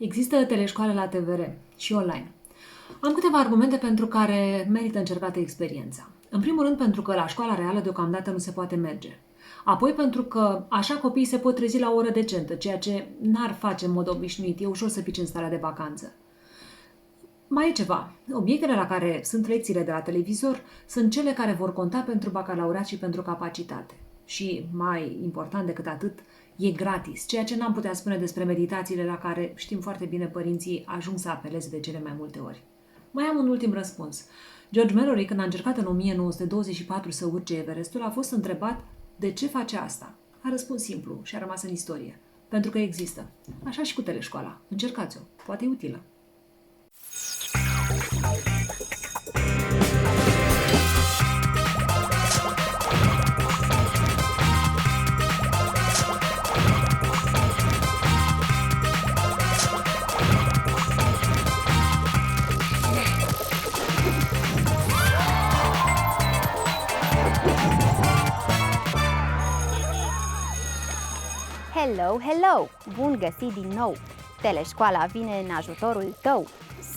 Există teleșcoale la TVR și online. Am câteva argumente pentru care merită încercată experiența. În primul rând pentru că la școala reală deocamdată nu se poate merge. Apoi pentru că așa copiii se pot trezi la o oră decentă, ceea ce n-ar face în mod obișnuit. E ușor să pici în starea de vacanță. Mai e ceva. Obiectele la care sunt lecțiile de la televizor sunt cele care vor conta pentru bacalaureat și pentru capacitate. Și, mai important decât atât, e gratis, ceea ce n-am putea spune despre meditațiile la care știm foarte bine părinții ajung să apeleze de cele mai multe ori. Mai am un ultim răspuns. George Mallory, când a încercat în 1924 să urce Everestul, a fost întrebat de ce face asta. A răspuns simplu și a rămas în istorie. Pentru că există. Așa și cu teleșcoala. Încercați-o. Poate e utilă. Hello, hello! Bun găsit din nou! Teleșcoala vine în ajutorul tău!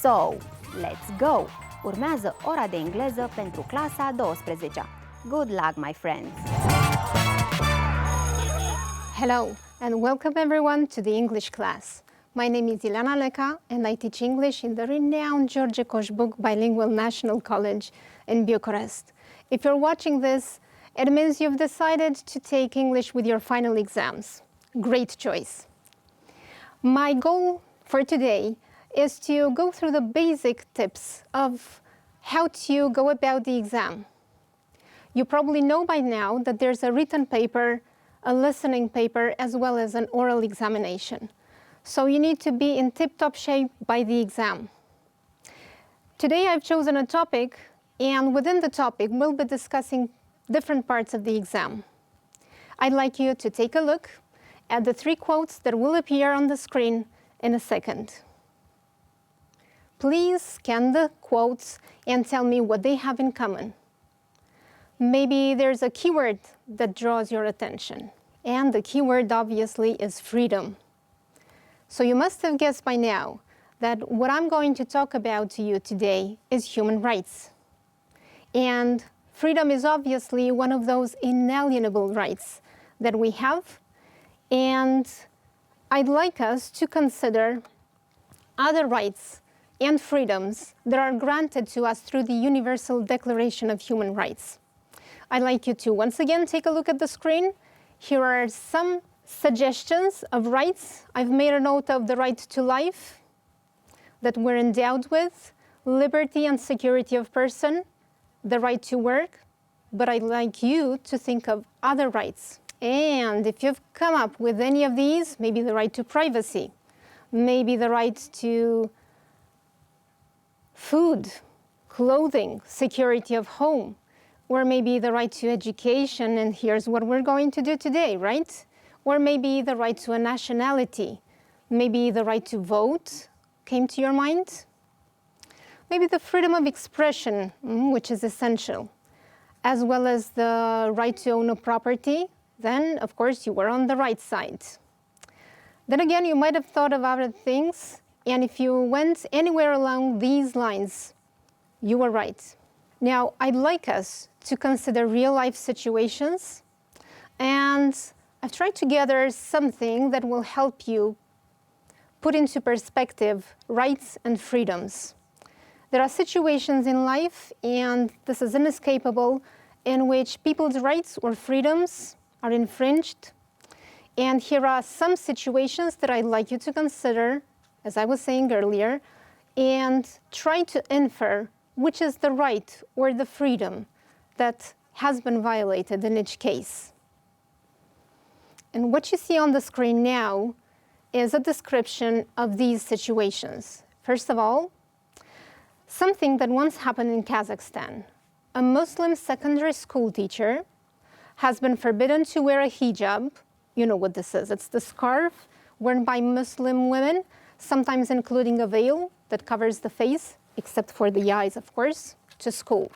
So, let's go! Urmează ora de engleză pentru clasa a 12-a. Good luck, my friends! Hello, and welcome everyone to the English class. My name is Ileana Leca, and I teach English in the renowned George Coșbuc Bilingual National College in Bucharest. If you're watching this, it means you've decided to take English with your final exams. Great choice. My goal for today is to go through the basic tips of how to go about the exam. You probably know by now that there's a written paper, a listening paper, as well as an oral examination. So you need to be in tip-top shape by the exam. Today I've chosen a topic, and within the topic we'll be discussing different parts of the exam. I'd like you to take a look at the 3 quotes that will appear on the screen in a second. Please scan the quotes and tell me what they have in common. Maybe there's a keyword that draws your attention, and the keyword obviously is freedom. So you must have guessed by now that what I'm going to talk about to you today is human rights. And freedom is obviously one of those inalienable rights that we have, and I'd like us to consider other rights and freedoms that are granted to us through the Universal Declaration of Human Rights. I'd like you to once again take a look at the screen. Here are some suggestions of rights. I've made a note of the right to life that we're endowed with, liberty and security of person, the right to work, but I'd like you to think of other rights. And if you've come up with any of these, maybe the right to privacy, maybe the right to food, clothing, security of home, or maybe the right to education, and here's what we're going to do today, right? Or maybe the right to a nationality, maybe the right to vote came to your mind? Maybe the freedom of expression, which is essential, as well as the right to own a property. Then, of course, you were on the right side. Then again, you might have thought of other things, and if you went anywhere along these lines, you were right. Now, I'd like us to consider real-life situations, and I've tried to gather something that will help you put into perspective rights and freedoms. There are situations in life, and this is inescapable, in which people's rights or freedoms are infringed. And here are some situations that I'd like you to consider, as I was saying earlier, and try to infer which is the right or the freedom that has been violated in each case. And what you see on the screen now is a description of these situations. First of all, something that once happened in Kazakhstan. A Muslim secondary school teacher has been forbidden to wear a hijab. You know what this is. It's the scarf worn by Muslim women, sometimes including a veil that covers the face, except for the eyes, of course, to school.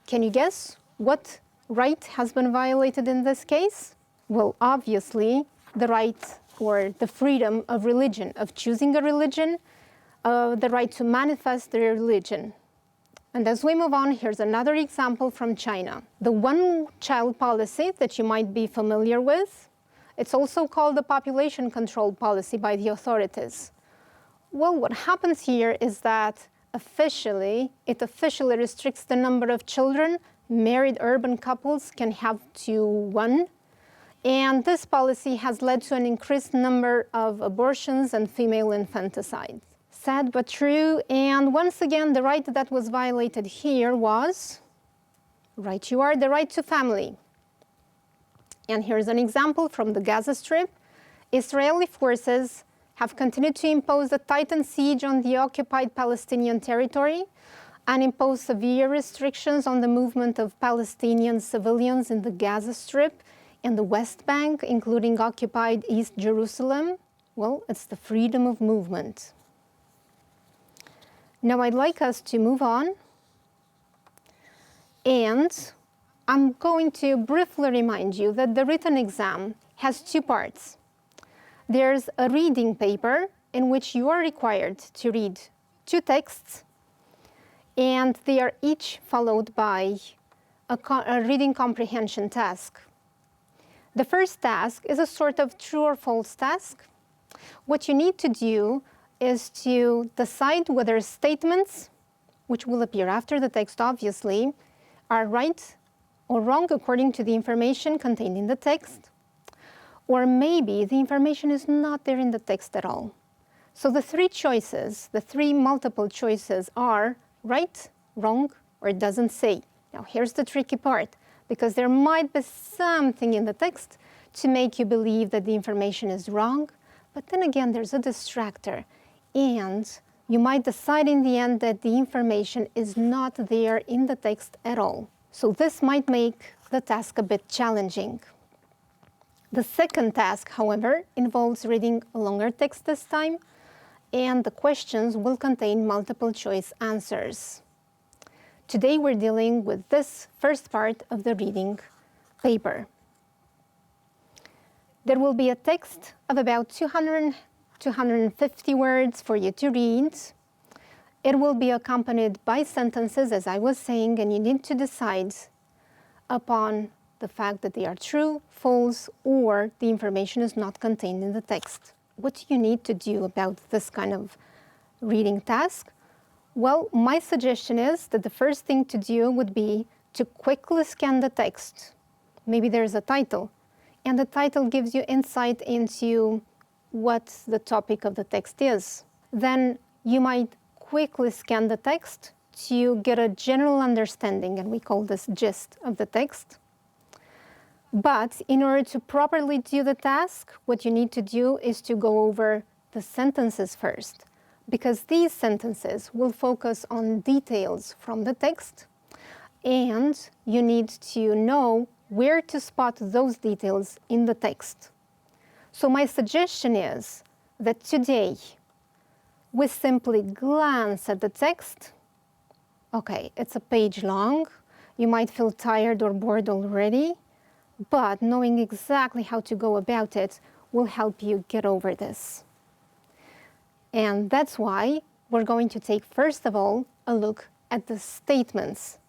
Can you guess what right has been violated in this case? Well, obviously, the right or the freedom of religion, of choosing a religion, the right to manifest their religion. And as we move on, here's another example from China. The one-child policy that you might be familiar with, it's also called the population control policy by the authorities. Well, what happens here is that it officially restricts the number of children married urban couples can have to one. And this policy has led to an increased number of abortions and female infanticide. Sad but true, and once again, the right that was violated here was, right you are, the right to family. And here's an example from the Gaza Strip. Israeli forces have continued to impose a tightened siege on the occupied Palestinian territory and impose severe restrictions on the movement of Palestinian civilians in the Gaza Strip and the West Bank, including occupied East Jerusalem. Well, it's the freedom of movement. Now I'd like us to move on, and I'm going to briefly remind you that the written exam has two parts. There's a reading paper in which you are required to read two texts, and they are each followed by a reading comprehension task. The first task is a sort of true or false task. What you need to do is to decide whether statements, which will appear after the text obviously, are right or wrong according to the information contained in the text, or maybe the information is not there in the text at all. So the three choices, the three multiple choices are right, wrong, or it doesn't say. Now here's the tricky part, because there might be something in the text to make you believe that the information is wrong, but then again there's a distractor, and you might decide in the end that the information is not there in the text at all. So this might make the task a bit challenging. The second task, however, involves reading a longer text this time, and the questions will contain multiple choice answers. Today we're dealing with this first part of the reading paper. There will be a text of about 250 words for you to read. It will be accompanied by sentences, as I was saying, and you need to decide upon the fact that they are true, false, or the information is not contained in the text. What do you need to do about this kind of reading task? Well, my suggestion is that the first thing to do would be to quickly scan the text. Maybe there's a title, and the title gives you insight into what the topic of the text is. Then you might quickly scan the text to get a general understanding, and we call this gist of the text. But in order to properly do the task, what you need to do is to go over the sentences first, because these sentences will focus on details from the text, and you need to know where to spot those details in the text. So my suggestion is that today we simply glance at the text. Okay, it's a page long. You might feel tired or bored already, but knowing exactly how to go about it will help you get over this. And that's why we're going to take, first of all, a look at the statements.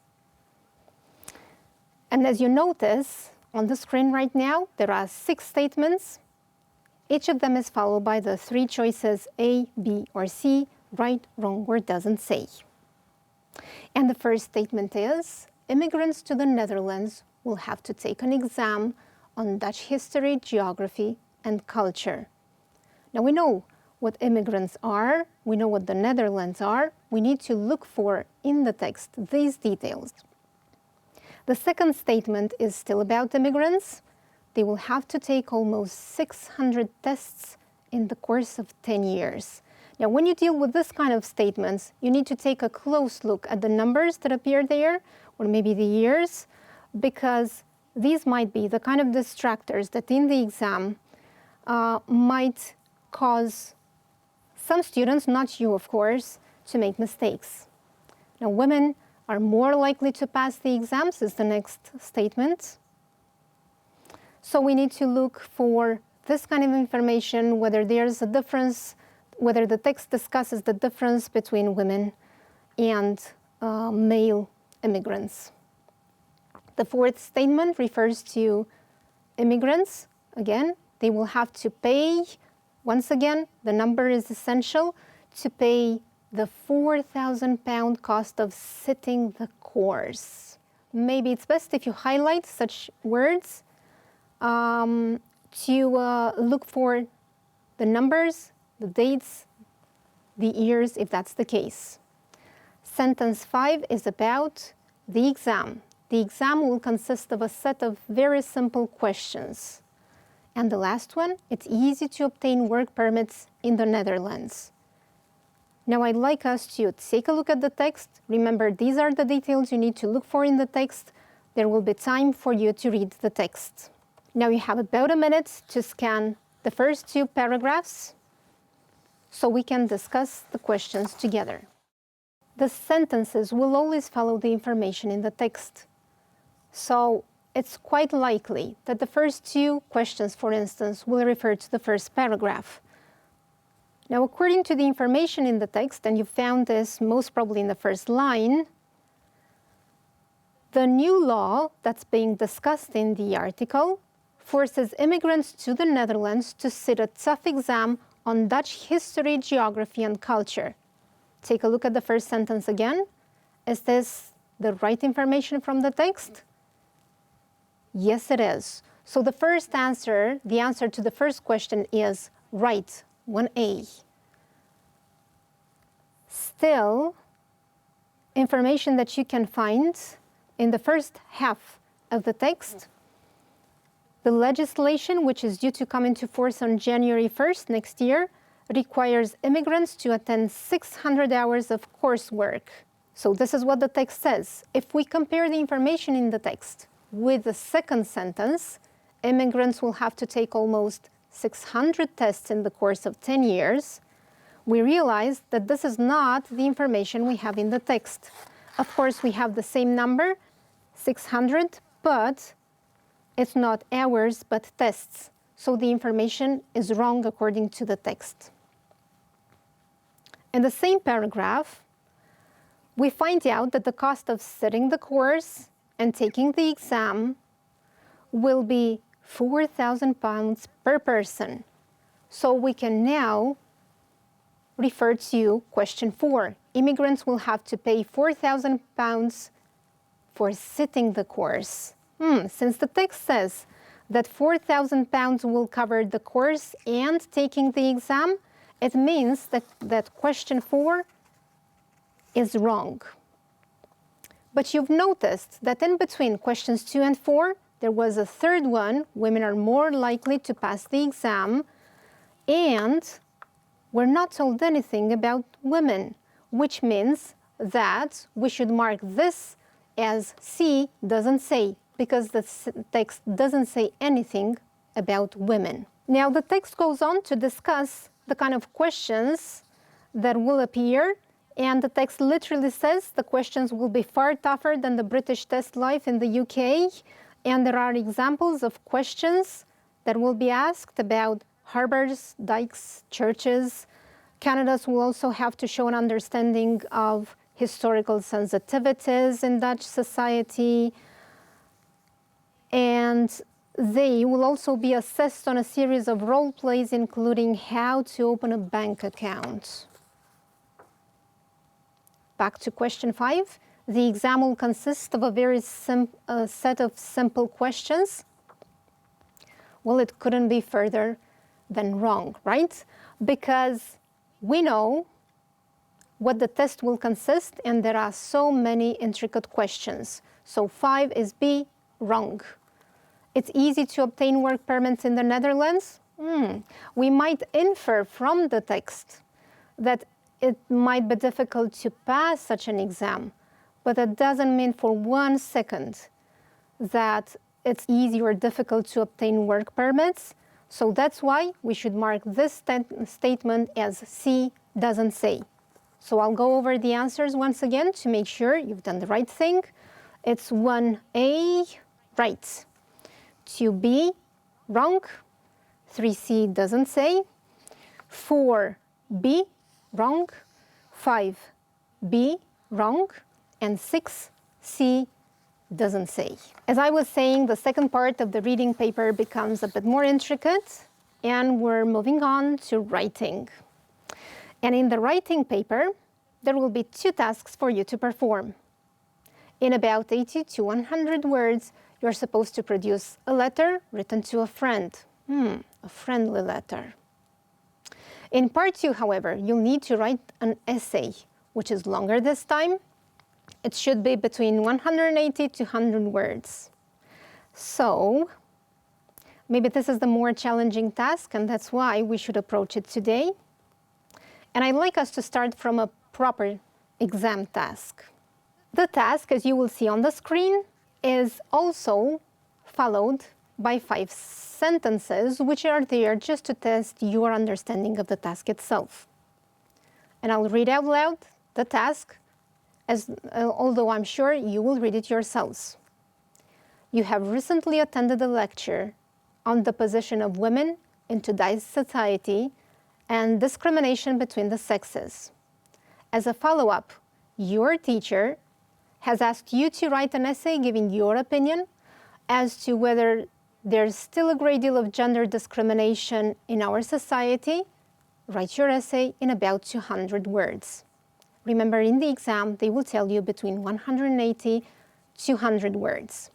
And as you notice on the screen right now, there are 6 statements. Each of them is followed by the 3 choices A, B, or C, right, wrong, or doesn't say. And the first statement is, immigrants to the Netherlands will have to take an exam on Dutch history, geography, and culture. Now we know what immigrants are, we know what the Netherlands are, we need to look for in the text these details. The second statement is still about immigrants. They will have to take almost 600 tests in the course of 10 years. Now, when you deal with this kind of statements, you need to take a close look at the numbers that appear there, or maybe the years, because these might be the kind of distractors that in the exam might cause some students, not you of course, to make mistakes. Now, women are more likely to pass the exams is the next statement. So we need to look for this kind of information, whether there's a difference, whether the text discusses the difference between women and male immigrants. The fourth statement refers to immigrants. Again, they will have to pay, once again, the number is essential, to pay the £4,000 cost of sitting the course. Maybe it's best if you highlight such words to look for the numbers, the dates, the years, if that's the case. Sentence 5 is about the exam. The exam will consist of a set of very simple questions. And the last one, it's easy to obtain work permits in the Netherlands. Now I'd like us to take a look at the text. Remember, these are the details you need to look for in the text. There will be time for you to read the text. Now you have about a minute to scan the first 2 paragraphs so we can discuss the questions together. The sentences will always follow the information in the text. So it's quite likely that the first 2 questions, for instance, will refer to the first paragraph. Now, according to the information in the text, and you found this most probably in the first line, the new law that's being discussed in the article forces immigrants to the Netherlands to sit a tough exam on Dutch history, geography, and culture. Take a look at the first sentence again. Is this the right information from the text? Yes, it is. So the first answer, the answer to the first question is right, 1A. Still, information that you can find in the first half of the text, the legislation, which is due to come into force on January 1st next year, requires immigrants to attend 600 hours of coursework. So this is what the text says. If we compare the information in the text with the second sentence, immigrants will have to take almost 600 tests in the course of 10 years. We realize that this is not the information we have in the text. Of course, we have the same number, 600, but it's not hours, but tests. So the information is wrong according to the text. In the same paragraph, we find out that the cost of sitting the course and taking the exam will be £4,000 per person. So we can now refer to question 4. Immigrants will have to pay £4,000 for sitting the course. Since the text says that £4,000 will cover the course and taking the exam, it means that question 4 is wrong. But you've noticed that in between questions 2 and 4, there was a third one, women are more likely to pass the exam, and we're not told anything about women, which means that we should mark this as C doesn't say, because the text doesn't say anything about women. Now the text goes on to discuss the kind of questions that will appear, and the text literally says the questions will be far tougher than the British test life in the UK, and there are examples of questions that will be asked about harbors, dikes, churches. Candidates will also have to show an understanding of historical sensitivities in Dutch society, and they will also be assessed on a series of role plays, including how to open a bank account. Back to question 5. The exam will consist of a very set of simple questions. Well, it couldn't be further than wrong, right? Because we know what the test will consist, and there are so many intricate questions. So 5 is B, wrong. It's easy to obtain work permits in the Netherlands. We might infer from the text that it might be difficult to pass such an exam, but that doesn't mean for 1 second that it's easy or difficult to obtain work permits. So that's why we should mark this statement as C doesn't say. So I'll go over the answers once again to make sure you've done the right thing. It's 1A, right. 2B, wrong. 3C doesn't say. 4B, wrong. 5B, wrong. And 6C doesn't say. As I was saying, the second part of the reading paper becomes a bit more intricate, and we're moving on to writing. And in the writing paper, there will be 2 tasks for you to perform. In about 80 to 100 words, you're supposed to produce a letter written to a friend. A friendly letter. In part 2, however, you'll need to write an essay, which is longer this time. It should be between 180 to 100 words. So, maybe this is the more challenging task, and that's why we should approach it today. And I'd like us to start from a proper exam task. The task, as you will see on the screen, is also followed by 5 sentences, which are there just to test your understanding of the task itself. And I'll read out loud the task, although I'm sure you will read it yourselves. You have recently attended a lecture on the position of women in today's society and discrimination between the sexes. As a follow-up, your teacher has asked you to write an essay giving your opinion as to whether there's still a great deal of gender discrimination in our society. Write your essay in about 200 words. Remember, in the exam, they will tell you between 180 to 200 words.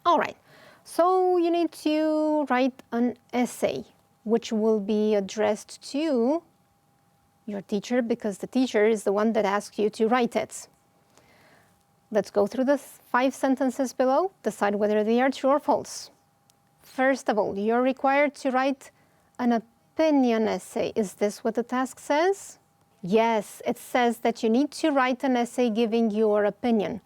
All right, so you need to write an essay, which will be addressed to your teacher, because the teacher is the one that asked you to write it. Let's go through the 5 sentences below, decide whether they are true or false. First of all, you're required to write an opinion essay. Is this what the task says? Yes, it says that you need to write an essay giving your opinion,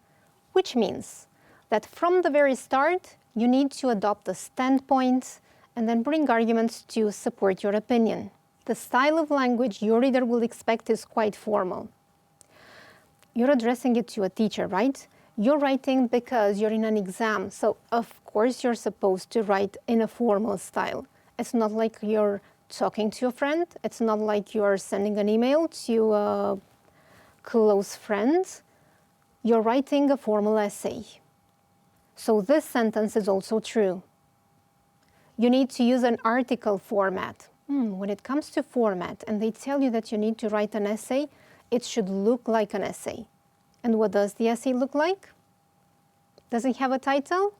which means that from the very start, you need to adopt a standpoint and then bring arguments to support your opinion. The style of language your reader will expect is quite formal. You're addressing it to a teacher, right? You're writing because you're in an exam, so of course you're supposed to write in a formal style. It's not like you're talking to a friend. It's not like you're sending an email to a close friend. You're writing a formal essay. So this sentence is also true. You need to use an article format. When it comes to format, and they tell you that you need to write an essay, it should look like an essay. And what does the essay look like? Does it have a title?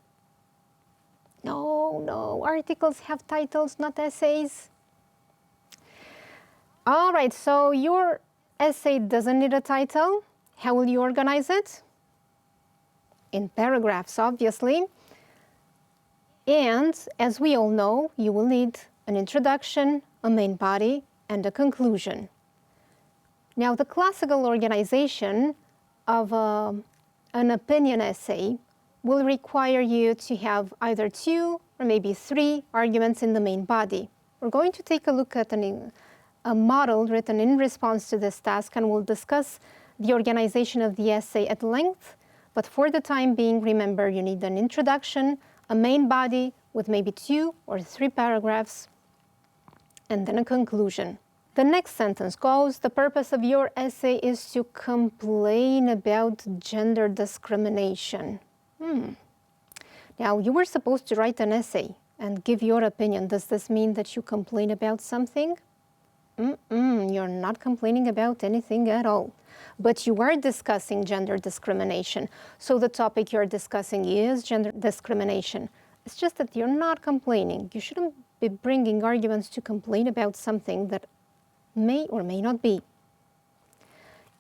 No, articles have titles, not essays. All right, so your essay doesn't need a title. How will you organize it? In paragraphs, obviously. And as we all know, you will need an introduction, a main body, and a conclusion. Now, the classical organization of an opinion essay will require you to have either 2 or maybe 3 arguments in the main body. We're going to take a look at a model written in response to this task, and we'll discuss the organization of the essay at length. But for the time being, remember, you need an introduction, a main body with maybe 2 or 3 paragraphs, and then a conclusion. The next sentence goes, the purpose of your essay is to complain about gender discrimination. Now, you were supposed to write an essay and give your opinion. Does this mean that you complain about something? You're not complaining about anything at all. But you are discussing gender discrimination. So the topic you're discussing is gender discrimination. It's just that you're not complaining. You shouldn't be bringing arguments to complain about something that may or may not be.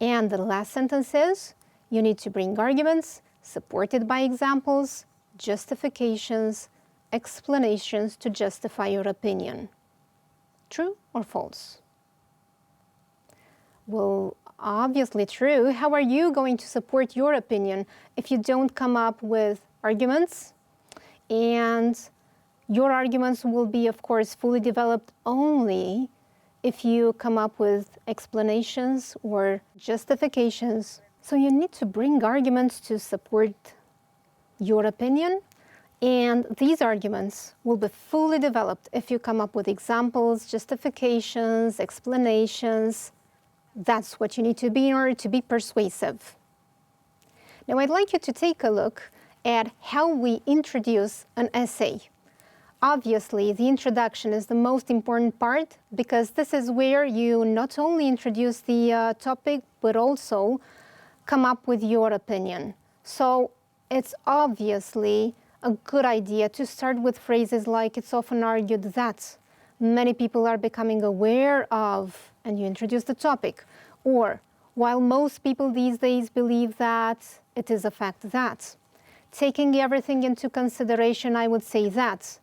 And the last sentence is, you need to bring arguments supported by examples, justifications, explanations to justify your opinion. True or false? Well, obviously true. How are you going to support your opinion if you don't come up with arguments? And your arguments will be, of course, fully developed only if you come up with explanations or justifications. So you need to bring arguments to support your opinion, And these arguments will be fully developed if you come up with examples, justifications, explanations. That's what you need to be in order to be persuasive. Now, I'd like you to take a look at how we introduce an essay. Obviously, the introduction is the most important part because this is where you not only introduce the topic, but also come up with your opinion. So it's obviously a good idea to start with phrases like "it's often argued that," "many people are becoming aware of," and you introduce the topic. Or, "while most people these days believe that," it is a fact that. "Taking everything into consideration, I would say that."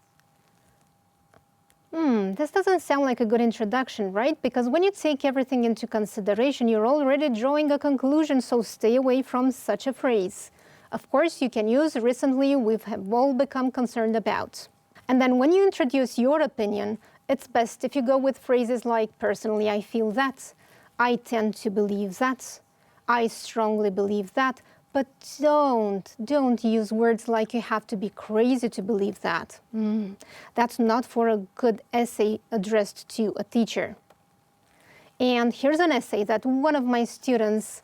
This doesn't sound like a good introduction, right? Because when you take everything into consideration, you're already drawing a conclusion, so stay away from such a phrase. Of course, you can use "recently we have all become concerned about." And then when you introduce your opinion, it's best if you go with phrases like "personally I feel that," "I tend to believe that," "I strongly believe that." But don't use words like "you have to be crazy to believe that." That's not for a good essay addressed to a teacher. And here's an essay that one of my students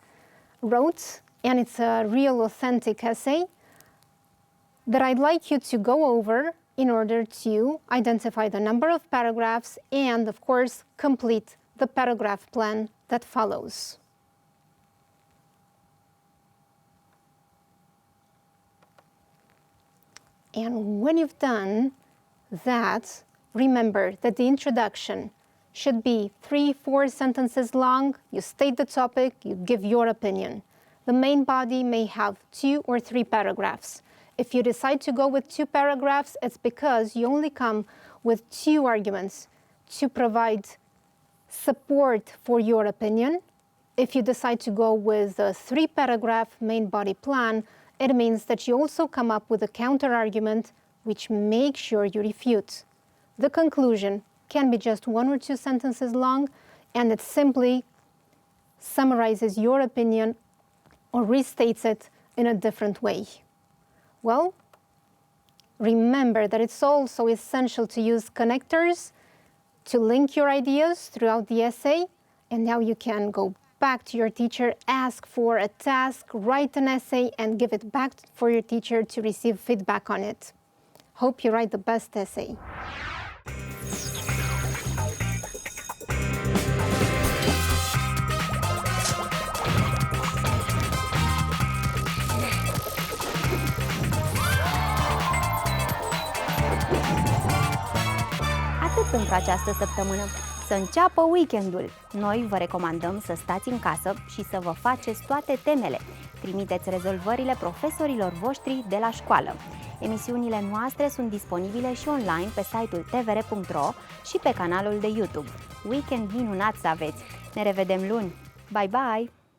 wrote, and it's a real authentic essay that I'd like you to go over in order to identify the number of paragraphs and, of course, complete the paragraph plan that follows. And when you've done that, remember that the introduction should be 3-4 sentences long. You state the topic, you give your opinion. The main body may have 2 or 3 paragraphs. If you decide to go with 2 paragraphs, it's because you only come with 2 arguments to provide support for your opinion. If you decide to go with a 3-paragraph main body plan, it means that you also come up with a counter-argument which makes sure you refute. The conclusion can be just 1 or 2 sentences long, and it simply summarizes your opinion or restates it in a different way. Well, remember that it's also essential to use connectors to link your ideas throughout the essay, and now you can go back to your teacher, ask for a task, write an essay, and give it back for your teacher to receive feedback on it. Hope you write the best essay. Atât pentru această săptămână. Să înceapă weekendul! Noi vă recomandăm să stați în casă și să vă faceți toate temele. Trimiteți rezolvările profesorilor voștri de la școală. Emisiunile noastre sunt disponibile și online pe site-ul tvr.ro și pe canalul de YouTube. Weekend minunat să aveți! Ne revedem luni! Bye bye!